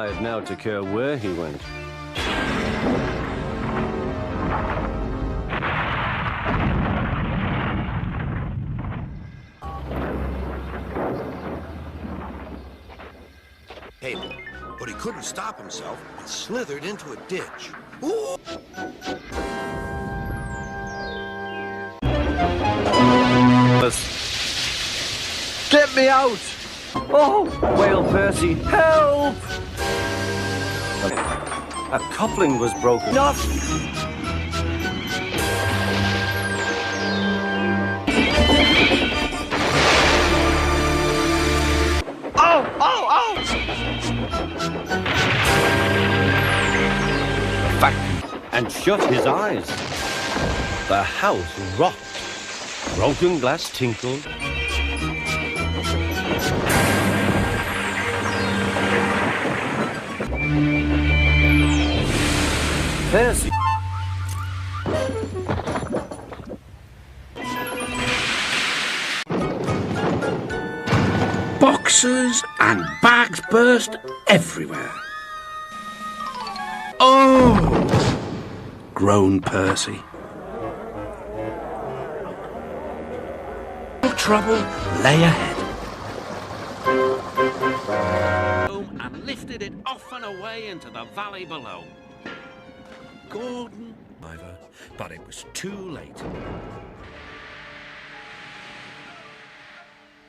tired now to care where he went. Cable, but he couldn't stop himself and slithered into a ditch. Ooh! Get me out! Oh, Whale Percy, help! A coupling was broken. Enough! Oh, oh, oh! Fact, and shut his eyes. The house rocked. Broken glass tinkled. Percy. Boxes and bags burst everywhere. Oh! Groaned Percy. No trouble lay ahead. And lifted it off and away into the valley below. Gordon, but it was too late.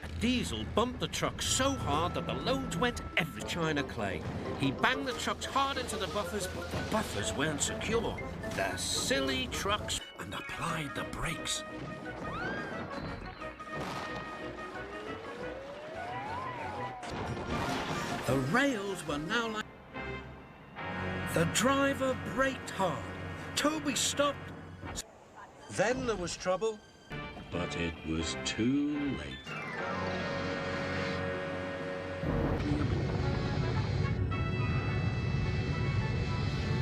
A diesel bumped the truck so hard that the loads went every China clay. He banged the trucks hard into the buffers, but the buffers weren't secure. The silly trucks and applied the brakes. The rails were now like... The driver braked hard. Toby stopped. Then there was trouble. But it was too late.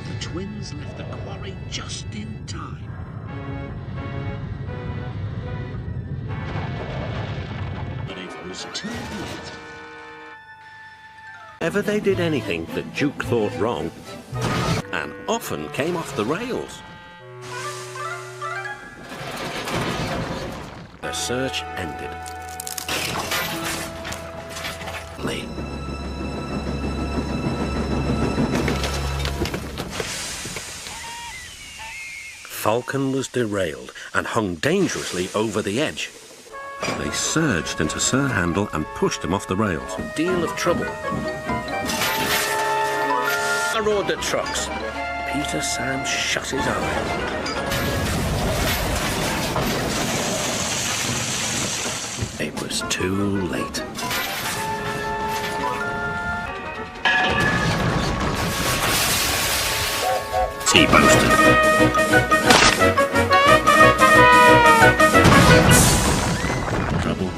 The twins left the quarry just in time. But it was too late. Whenever they did anything that Duke thought wrong, and often came off the rails. The search ended. Lee. Falcon was derailed and hung dangerously over the edge. They surged into Sir Handel and pushed him off the rails. A deal of trouble. I roared the trucks. Peter Sam shut his eyes. It was too late. He boasted. Trouble.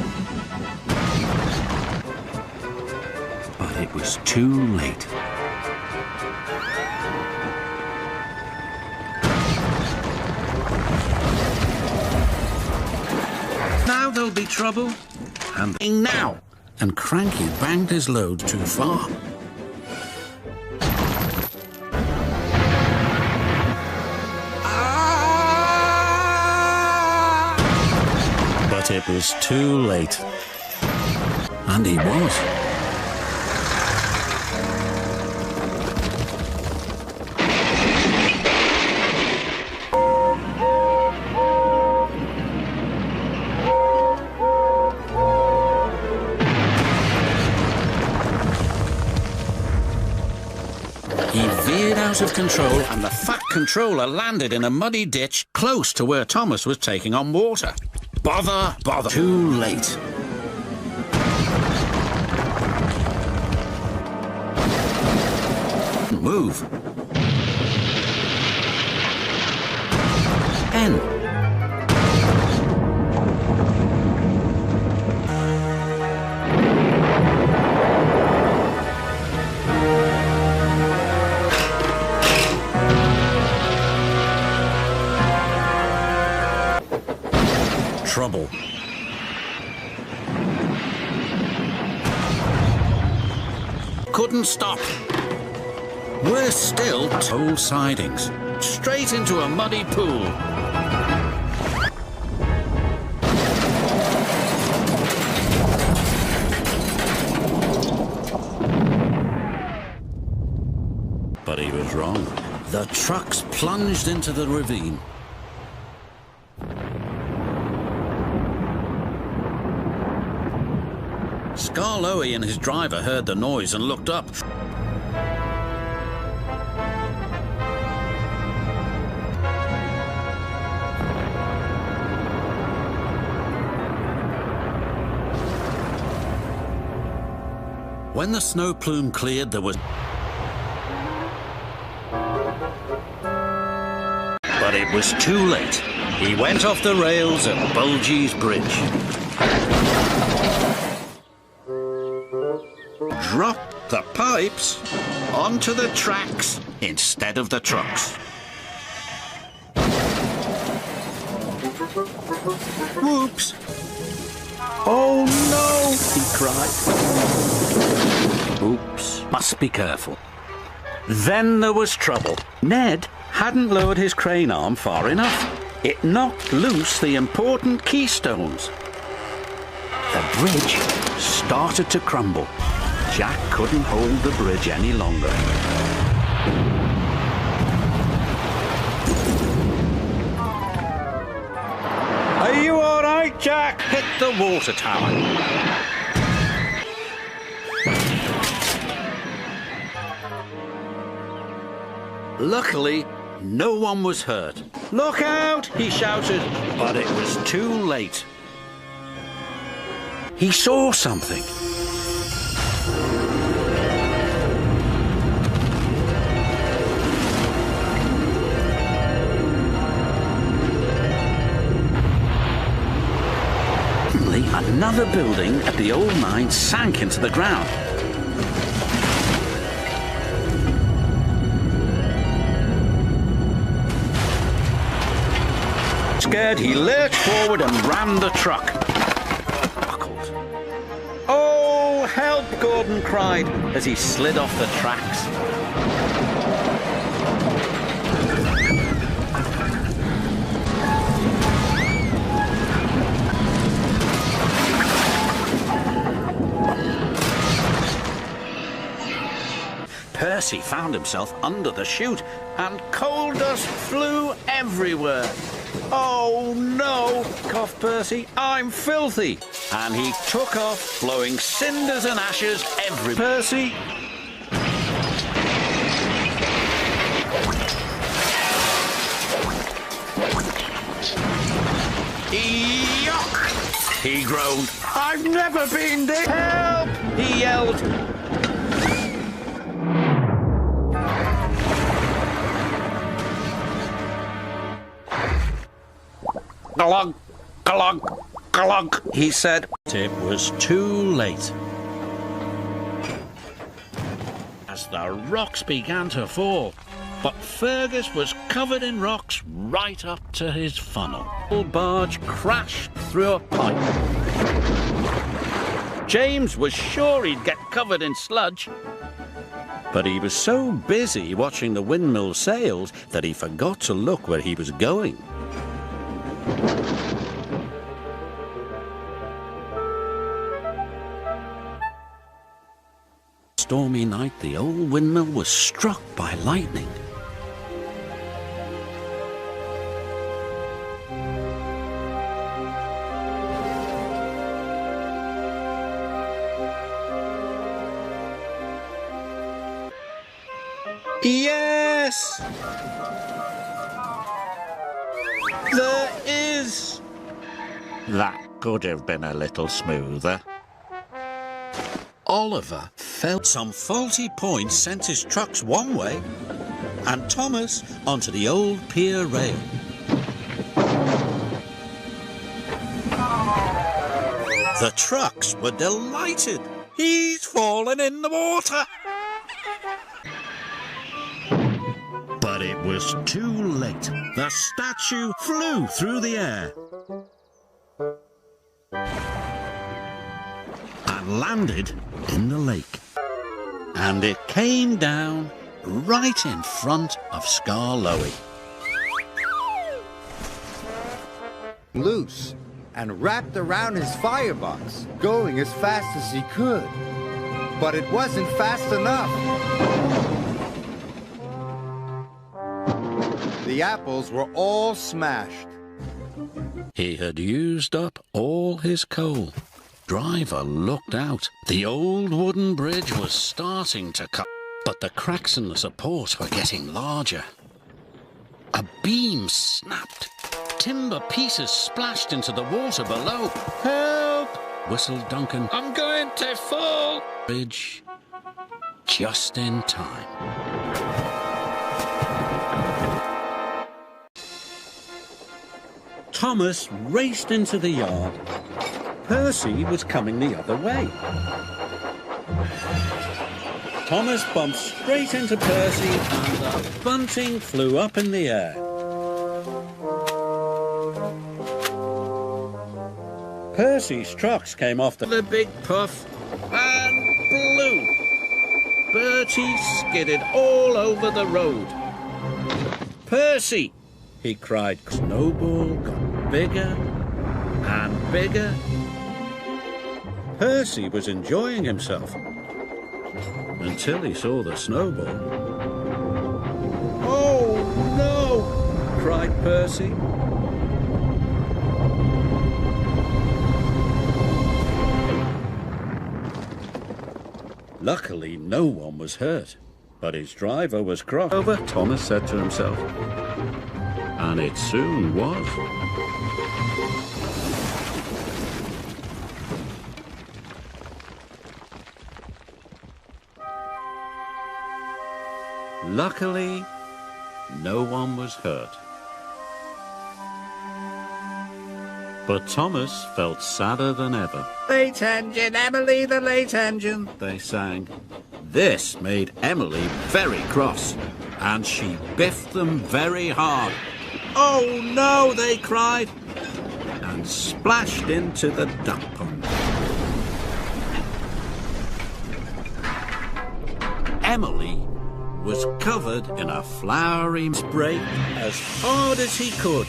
But it was too late. Now there'll be trouble. And now. And Cranky banged his load too far. But it was too late. And he was. He veered out of control and the fat controller landed in a muddy ditch close to where Thomas was taking on water. Bother, bother. Too late. Move. N. Trouble. Couldn't stop. We're still toll sidings, straight into a muddy pool. But he was wrong. The trucks plunged into the ravine. Skarloey and his driver heard the noise and looked up. When the snow plume cleared, there was... But it was too late. He went off the rails at Bulgy's Bridge. Dropped the pipes onto the tracks instead of the trucks. Whoops! Oh no! He cried. Oops. Must be careful. Then there was trouble. Ned hadn't lowered his crane arm far enough. It knocked loose the important keystones. The bridge started to crumble. Jack couldn't hold the bridge any longer. Are you all right, Jack? Hit the water tower. Luckily, no one was hurt. Look out, he shouted, but it was too late. He saw something. Suddenly, another building at the old mine sank into the ground. Scared, he lurched forward and rammed the truck. Buckled. Oh, help, Gordon cried as he slid off the tracks. Percy found himself under the chute, and coal dust flew everywhere. Oh no, coughed Percy, I'm filthy. And he took off, blowing cinders and ashes everywhere. Percy! Yuck! He groaned. I've never been there. Help! He yelled. Glug, glug, glug, he said. It was too late. As the rocks began to fall, but Fergus was covered in rocks right up to his funnel. The barge crashed through a pipe. James was sure he'd get covered in sludge, but he was so busy watching the windmill sails that he forgot to look where he was going. Stormy night, the old windmill was struck by lightning. Yes! There is! That could have been a little smoother. Oliver felt some faulty points sent his trucks one way, and Thomas onto the old pier rail. The trucks were delighted. He's fallen in the water. But it was too late. The statue flew through the air and landed in the lake. And it came down right in front of Skarloey. Loose and wrapped around his firebox, going as fast as he could. But it wasn't fast enough. The apples were all smashed. He had used up all his coal. Driver looked out. The old wooden bridge was starting to cut, but the cracks in the support were getting larger. A beam snapped. Timber pieces splashed into the water below. "Help!" whistled Duncan. "I'm going to fall!" Bridge just in time. Thomas raced into the yard. Percy was coming the other way. Thomas bumped straight into Percy and the bunting flew up in the air. Percy's trucks came off the big puff and blew. Bertie skidded all over the road. "Percy!" he cried. Snowball got bigger and bigger. Percy was enjoying himself until he saw the snowball. "Oh no!" cried Percy. Luckily, no one was hurt, but his driver was crossed over, Thomas said to himself. And it soon was. Luckily, no one was hurt. But Thomas felt sadder than ever. "Late engine, Emily, the late engine," they sang. This made Emily very cross, and she biffed them very hard. "Oh no," they cried, and splashed into the duck pond. Emily was covered in a flowery spray as hard as he could.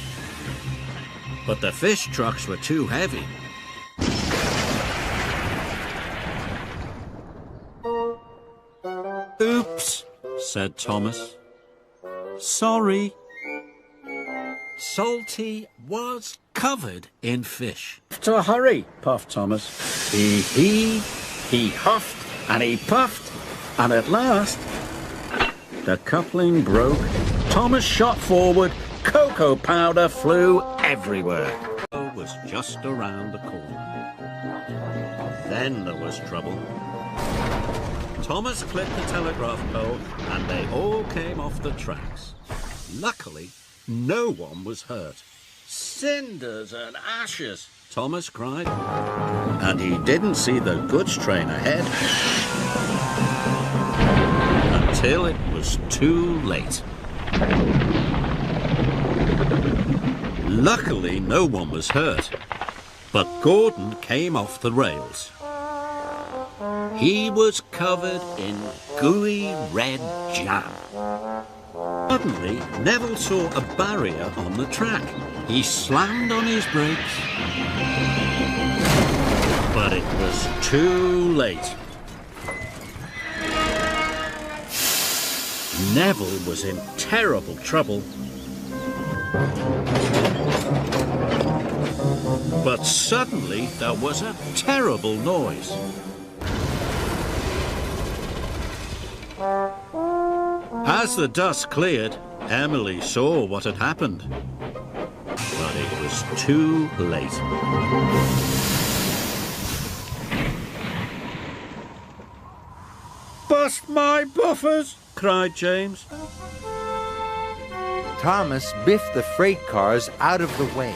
But the fish trucks were too heavy. "Oops," said Thomas. "Sorry." Salty was covered in fish. "To hurry," puffed Thomas. He heaved, he huffed, and he puffed, and at last the coupling broke. Thomas shot forward. Cocoa powder flew everywhere. It was just around the corner. Then there was trouble. Thomas clipped the telegraph pole and they all came off the tracks. Luckily, no one was hurt. "Cinders and ashes," Thomas cried. And he didn't see the goods train ahead until it was too late. Luckily, no one was hurt, but Gordon came off the rails. He was covered in gooey red jam. Suddenly, Neville saw a barrier on the track. He slammed on his brakes, but it was too late. Neville was in terrible trouble. But suddenly there was a terrible noise. As the dust cleared, Emily saw what had happened. But it was too late. "Bust my buffers!" cried James. Thomas biffed the freight cars out of the way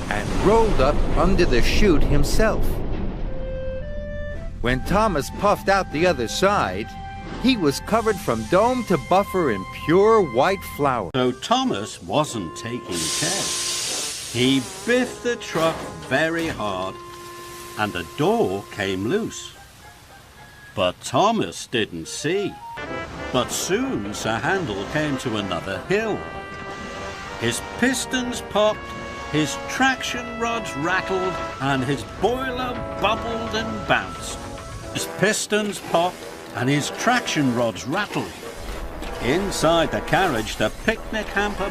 and rolled up under the chute himself. When Thomas puffed out the other side, he was covered from dome to buffer in pure white flour. So Thomas wasn't taking care. He biffed the truck very hard and the door came loose. But Thomas didn't see. But soon Sir Handel came to another hill. His pistons popped, his traction rods rattled, and his boiler bubbled and bounced. His pistons popped and his traction rods rattled. Inside the carriage, the picnic hamper,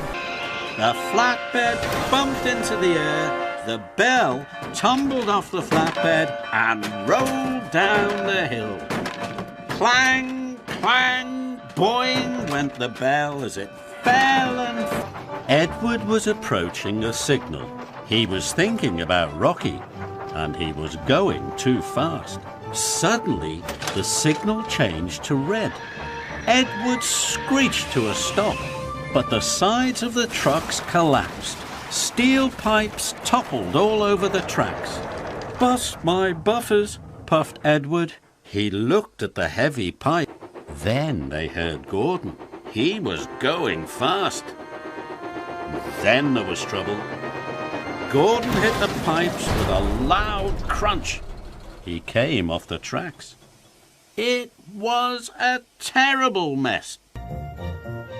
the flatbed bumped into the air, the bell tumbled off the flatbed and rolled down the hill. Clang, clang, boing went the bell as it fell and... Edward was approaching a signal. He was thinking about Rocky, and he was going too fast. Suddenly, the signal changed to red. Edward screeched to a stop, but the sides of the trucks collapsed. Steel pipes toppled all over the tracks. "Bust my buffers," puffed Edward. He looked at the heavy pipe. Then they heard Gordon. He was going fast. Then there was trouble. Gordon hit the pipes with a loud crunch. He came off the tracks. It was a terrible mess.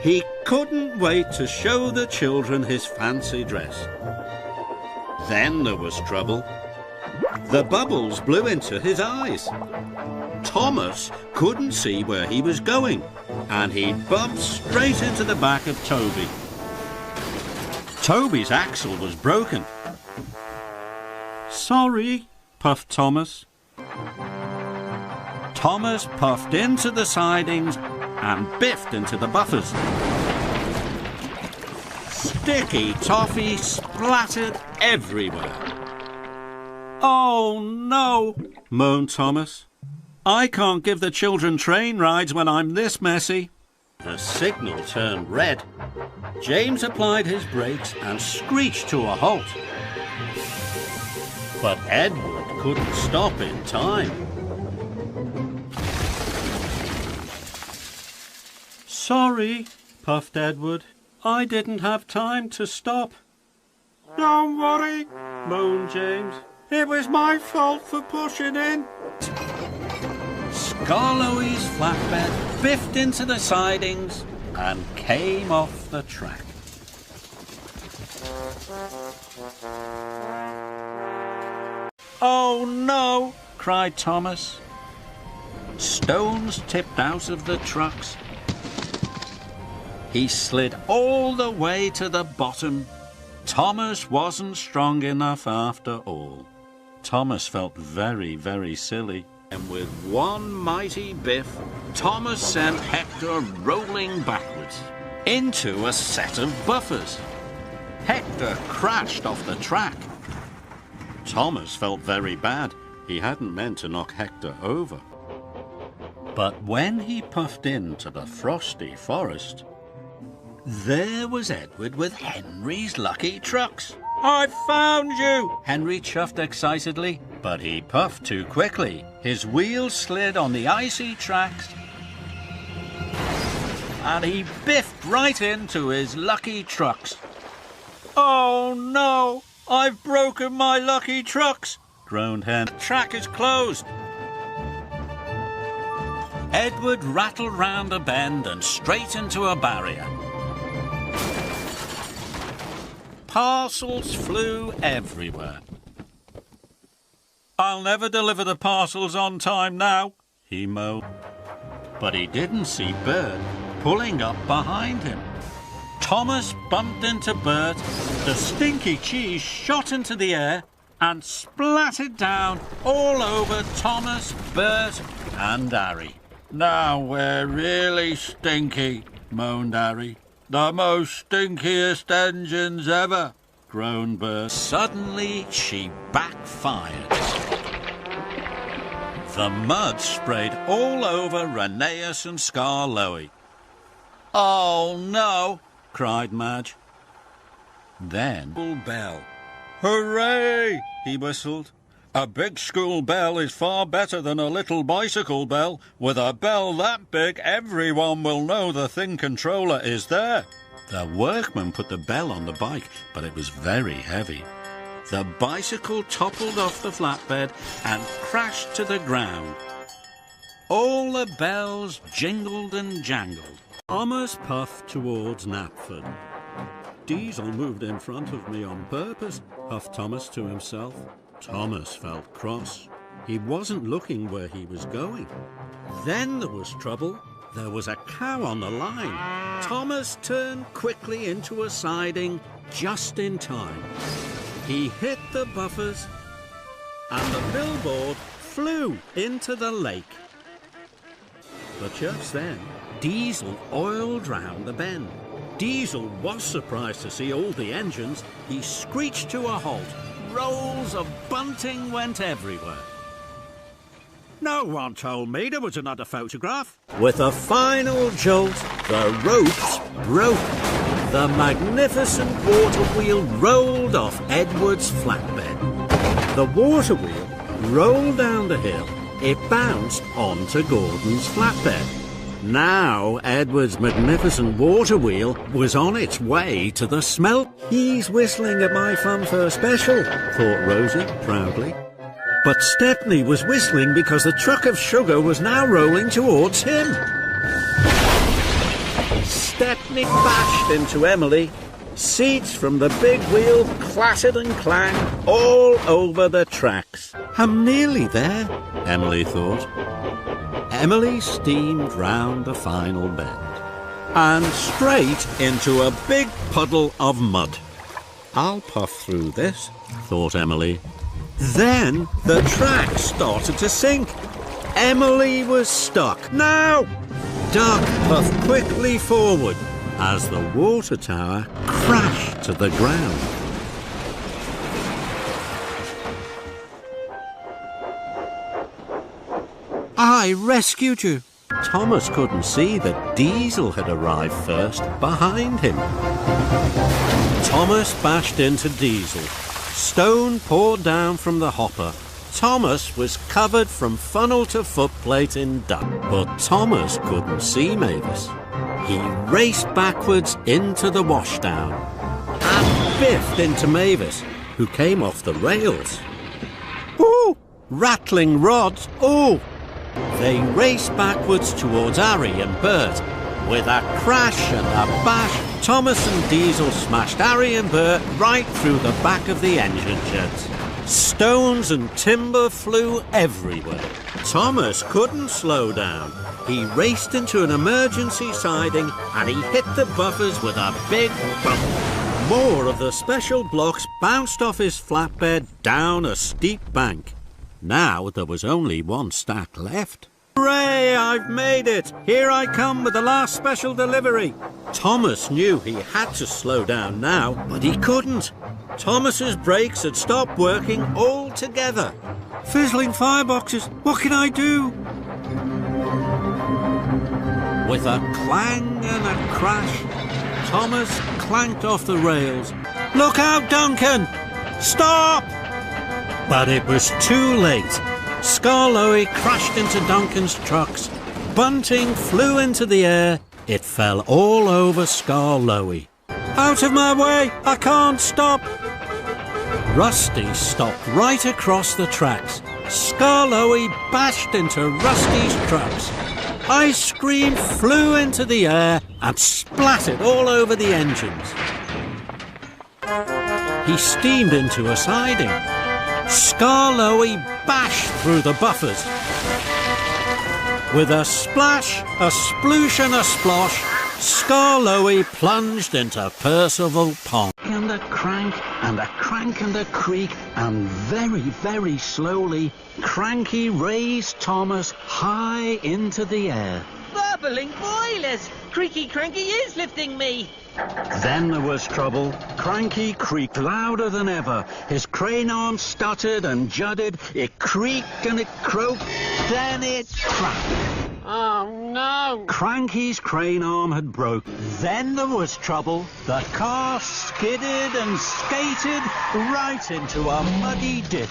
He couldn't wait to show the children his fancy dress. Then there was trouble. The bubbles blew into his eyes. Thomas couldn't see where he was going, and he bumped straight into the back of Toby. Toby's axle was broken. "Sorry," puffed Thomas. Thomas puffed into the sidings and biffed into the buffers. Sticky toffee splattered everywhere. "Oh no," moaned Thomas. "I can't give the children train rides when I'm this messy." The signal turned red. James applied his brakes and screeched to a halt. But Edward couldn't stop in time. "Sorry," puffed Edward. "I didn't have time to stop." "Don't worry," moaned James. "It was my fault for pushing in." Skarloey's flatbed biffed into the sidings and came off the track. "Oh no," cried Thomas. Stones tipped out of the trucks. He slid all the way to the bottom. Thomas wasn't strong enough after all. Thomas felt very, very silly. And with one mighty biff, Thomas sent Hector rolling backwards into a set of buffers. Hector crashed off the track. Thomas felt very bad. He hadn't meant to knock Hector over. But when he puffed into the frosty forest, there was Edward with Henry's lucky trucks. "I found you!" Henry chuffed excitedly, but he puffed too quickly. His wheels slid on the icy tracks, and he biffed right into his lucky trucks. "Oh no, I've broken my lucky trucks!" groaned Hen. "The track is closed." Edward rattled round a bend and straight into a barrier. Parcels flew everywhere. "I'll never deliver the parcels on time now," he moaned. But he didn't see Bert pulling up behind him. Thomas bumped into Bert, the stinky cheese shot into the air and splattered down all over Thomas, Bert and Harry. "Now we're really stinky," moaned Harry. "The most stinkiest engines ever," groaned Bert. Suddenly she backfired. The mud sprayed all over Rheneas and Skarloey. "Oh no," cried Madge. Then bell. "Hooray!" he whistled. "A big school bell is far better than a little bicycle bell. With a bell that big, everyone will know the thing controller is there." The workman put the bell on the bike, but it was very heavy. The bicycle toppled off the flatbed and crashed to the ground. All the bells jingled and jangled. Thomas puffed towards Knapford. "Diesel moved in front of me on purpose," puffed Thomas to himself. Thomas felt cross. He wasn't looking where he was going. Then there was trouble. There was a cow on the line. Thomas turned quickly into a siding just in time. He hit the buffers and the billboard flew into the lake. But just then, Diesel oiled round the bend. Diesel was surprised to see all the engines. He screeched to a halt. Rolls of bunting went everywhere. No one told me there was another photograph. With a final jolt, the ropes broke. The magnificent water wheel rolled off Edward's flatbed. The water wheel rolled down the hill. It bounced onto Gordon's flatbed. Now Edward's magnificent water wheel was on its way to the smelt. "He's whistling at my funfair special," thought Rosie proudly. But Stepney was whistling because the truck of sugar was now rolling towards him. Stepney bashed into Emily. Seats from the big wheel clattered and clanged all over the tracks. "I'm nearly there," Emily thought. Emily steamed round the final bend and straight into a big puddle of mud. "I'll puff through this," thought Emily. Then the track started to sink. Emily was stuck. "No!" Duck puffed quickly forward as the water tower crashed to the ground. "I rescued you." Thomas couldn't see that Diesel had arrived first behind him. Thomas bashed into Diesel. Stone poured down from the hopper. Thomas was covered from funnel to footplate in duck. But Thomas couldn't see Mavis. He raced backwards into the washdown and biffed into Mavis, who came off the rails. "Ooh! Rattling rods! Ooh!" They raced backwards towards Harry and Bert. With a crash and a bash, Thomas and Diesel smashed Harry and Bert right through the back of the engine sheds. Stones and timber flew everywhere. Thomas couldn't slow down. He raced into an emergency siding and he hit the buffers with a big bump. More of the special blocks bounced off his flatbed down a steep bank. Now there was only one stack left. "Hooray! I've made it! Here I come with the last special delivery!" Thomas knew he had to slow down now, but he couldn't. Thomas's brakes had stopped working altogether. "Fizzling fireboxes! What can I do?" With a clang and a crash, Thomas clanked off the rails. "Look out, Duncan! Stop!" But it was too late. Skarloey crashed into Duncan's trucks. Bunting flew into the air. It fell all over Skarloey. "Out of my way! I can't stop!" Rusty stopped right across the tracks. Skarloey bashed into Rusty's trucks. Ice cream flew into the air and splattered all over the engines. He steamed into a siding. Skarloey bashed through the buffers. With a splash, a sploosh and a splosh, Skarloey plunged into Percival Pond. And a crank and a crank and a creak, and very, very slowly, Cranky raised Thomas high into the air. "Bubbling boilers! Creaky Cranky is lifting me!" Then there was trouble. Cranky creaked louder than ever. His crane arm stuttered and judded. It creaked and it croaked. Then it cracked. Oh no! Cranky's crane arm had broke. Then there was trouble. The car skidded and skated right into a muddy ditch.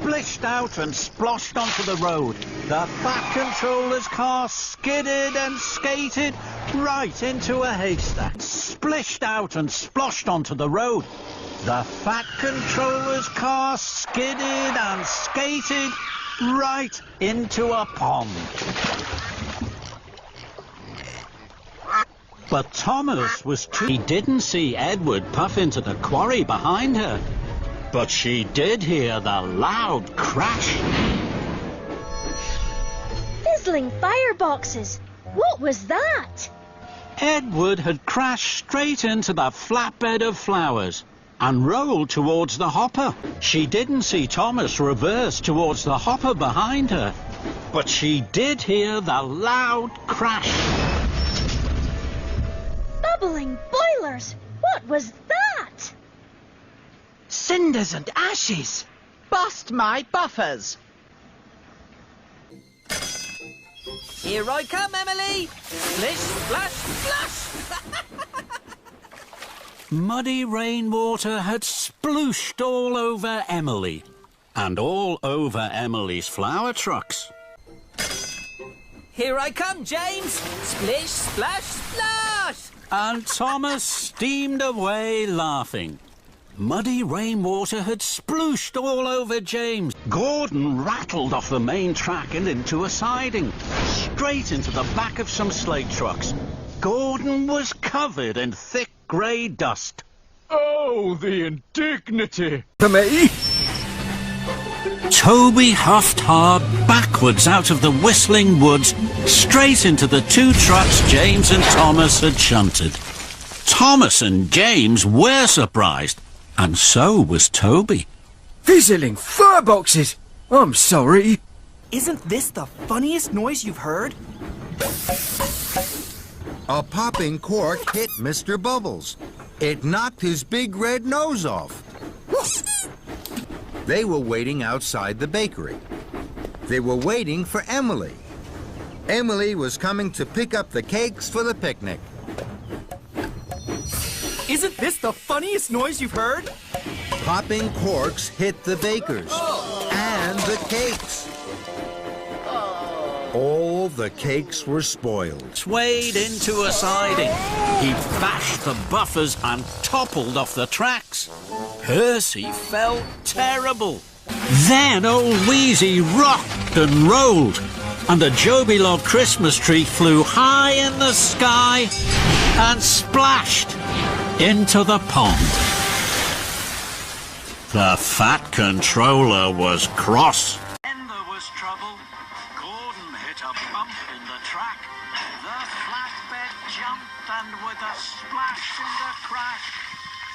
Splished out and sploshed onto the road. The Bat Controller's car skidded and skated right into a haystack. Splished out and sploshed onto the road. The Fat Controller's car skidded and skated right into a pond. But Thomas was too... He didn't see Edward puff into the quarry behind her. But she did hear the loud crash. Fizzling fireboxes! What was that? Edward had crashed straight into the flatbed of flowers and rolled towards the hopper. She didn't see Thomas reverse towards the hopper behind her, but she did hear the loud crash. Bubbling boilers! What was that? Cinders and ashes! Bust my buffers! Here I come, Emily! Splish, splash, splash! Muddy rainwater had splooshed all over Emily and all over Emily's flower trucks. Here I come, James! Splish, splash, splash! And Thomas steamed away laughing. Muddy rainwater had splooshed all over James. Gordon rattled off the main track and into a siding, straight into the back of some slate trucks. Gordon was covered in thick grey dust. Oh, the indignity! To me? Toby huffed hard backwards out of the whistling woods, straight into the two trucks James and Thomas had shunted. Thomas and James were surprised, and so was Toby. Fizzling fireboxes! I'm sorry. Isn't this the funniest noise you've heard? A popping cork hit Mr. Bubbles. It knocked his big red nose off. They were waiting outside the bakery. They were waiting for Emily. Emily was coming to pick up the cakes for the picnic. Isn't this the funniest noise you've heard? Popping corks hit the bakers and the cakes. All the cakes were spoiled. Swayed into a siding. He bashed the buffers and toppled off the tracks. Percy felt terrible. Then old Wheezy rocked and rolled, and the Joby Log Christmas tree flew high in the sky and splashed into the pond. The Fat Controller was cross. Then there was trouble. Gordon hit a bump in the track. The flatbed jumped, and with a splash and a crash,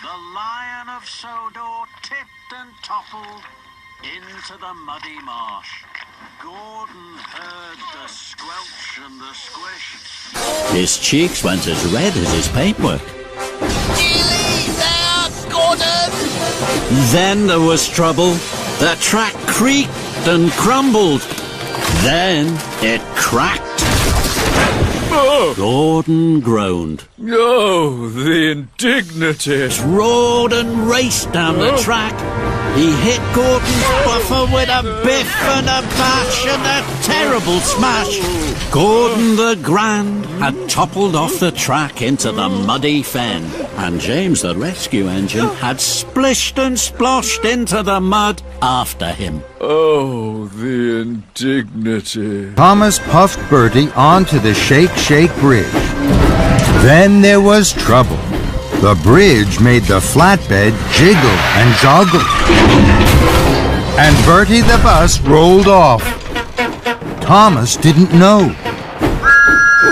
the Lion of Sodor tipped and toppled into the muddy marsh. Gordon heard the squelch and the squish. His cheeks went as red as his paintwork. Then there was trouble. The track creaked and crumbled. Then it cracked. Oh! Gordon groaned. Oh, the indignity! Roared and raced down the track. He hit Gordon's buffer with a biff and a bash and a terrible smash. Gordon the Grand had toppled off the track into the muddy fen, and James the Rescue Engine had splished and sploshed into the mud after him. Oh, the indignity! Thomas puffed Bertie onto the Shake Shake Bridge. Then there was trouble. The bridge made the flatbed jiggle and joggle. And Bertie the bus rolled off. Thomas didn't know.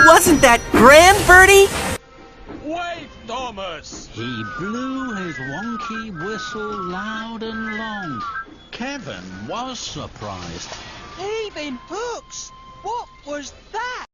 Wasn't that grand, Bertie? Wait, Thomas! He blew his wonky whistle loud and long. Kevin was surprised. Heaving hooks! What was that?